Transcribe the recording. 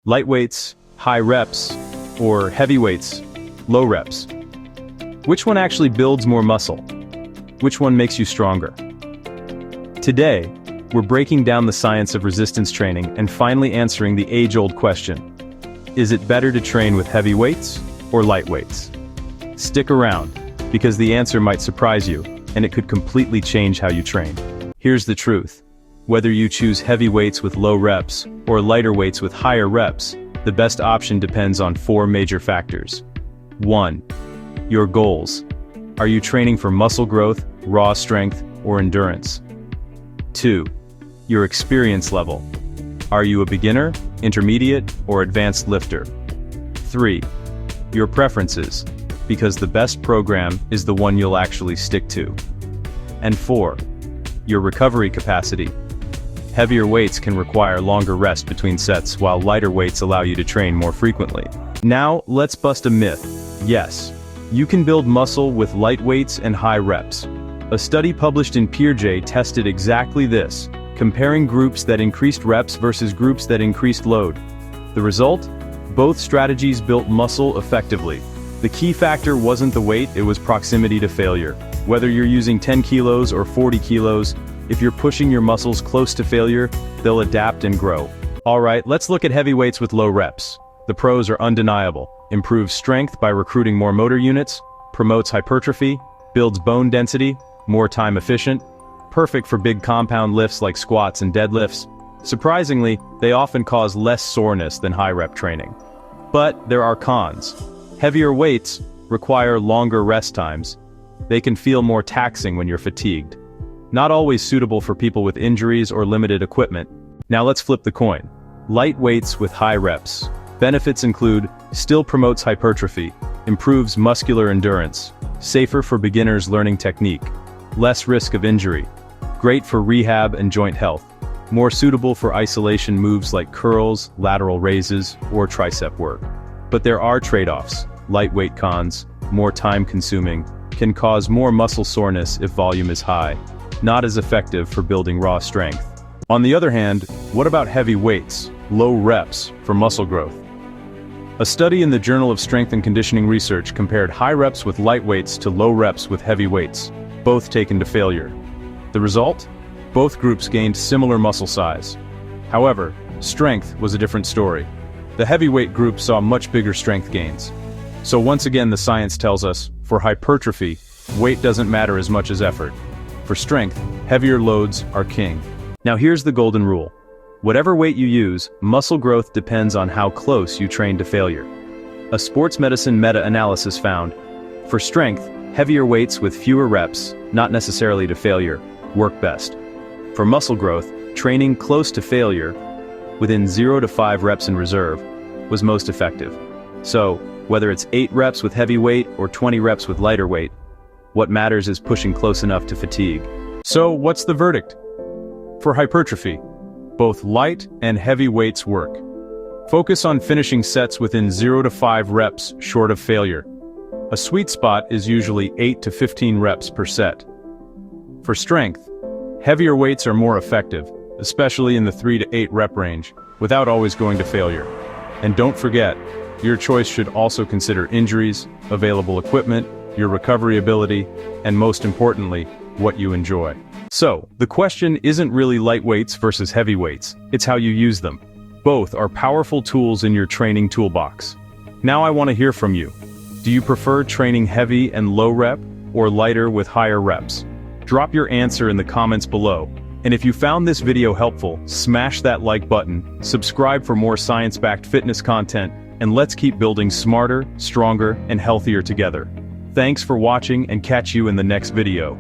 Light weights, high reps, or heavy weights, low reps? Which one actually builds more muscle? Which one makes you stronger? Today, we're breaking down the science of resistance training and finally answering the age-old question. Is it better to train with heavy weights or light weights? Stick around, because the answer might surprise you, and it could completely change how you train. Here's the truth. Whether you choose heavy weights with low reps or lighter weights with higher reps, the best option depends on 4 major factors. 1. Your goals. Are you training for muscle growth, raw strength, or endurance? 2. Your experience level. Are you a beginner, intermediate, or advanced lifter? 3. Your preferences, because the best program is the one you'll actually stick to. And 4. Your recovery capacity. Heavier weights can require longer rest between sets, while lighter weights allow you to train more frequently. Now, let's bust a myth. Yes, you can build muscle with light weights and high reps. A study published in PeerJ tested exactly this, comparing groups that increased reps versus groups that increased load. The result? Both strategies built muscle effectively. The key factor wasn't the weight, it was proximity to failure. Whether you're using 10 kilos or 40 kilos, if you're pushing your muscles close to failure, they'll adapt and grow. Alright, let's look at heavy weights with low reps. The pros are undeniable. Improves strength by recruiting more motor units, promotes hypertrophy, builds bone density, more time efficient, perfect for big compound lifts like squats and deadlifts. Surprisingly, they often cause less soreness than high rep training. But there are cons. Heavier weights require longer rest times. They can feel more taxing when you're fatigued. Not always suitable for people with injuries or limited equipment. Now let's flip the coin. Light weights with high reps. Benefits include, still promotes hypertrophy, improves muscular endurance, safer for beginners learning technique, less risk of injury, great for rehab and joint health, more suitable for isolation moves like curls, lateral raises, or tricep work. But there are trade-offs. Lightweight cons, more time-consuming, can cause more muscle soreness if volume is high, not as effective for building raw strength. On the other hand, what about heavy weights, low reps, for muscle growth? A study in the Journal of Strength and Conditioning Research compared high reps with light weights to low reps with heavy weights, both taken to failure. The result? Both groups gained similar muscle size. However, strength was a different story. The heavyweight group saw much bigger strength gains. So once again, the science tells us, for hypertrophy, weight doesn't matter as much as effort. For strength, heavier loads are king. Now here's the golden rule. Whatever weight you use, muscle growth depends on how close you train to failure. A sports medicine meta-analysis found, for strength, heavier weights with fewer reps, not necessarily to failure, work best. For muscle growth, training close to failure, within 0 to 5 reps in reserve, was most effective. So, whether it's 8 reps with heavy weight or 20 reps with lighter weight, what matters is pushing close enough to fatigue. So, what's the verdict? For hypertrophy, both light and heavy weights work. Focus on finishing sets within 0 to 5 reps short of failure. A sweet spot is usually 8 to 15 reps per set. For strength, heavier weights are more effective, especially in the 3 to 8 rep range, without always going to failure. And don't forget, your choice should also consider injuries, available equipment, your recovery ability, and most importantly, what you enjoy. So, the question isn't really light weights versus heavy weights, it's how you use them. Both are powerful tools in your training toolbox. Now I want to hear from you. Do you prefer training heavy and low rep, or lighter with higher reps? Drop your answer in the comments below. And if you found this video helpful, smash that like button, subscribe for more science-backed fitness content, and let's keep building smarter, stronger, and healthier together. Thanks for watching and catch you in the next video.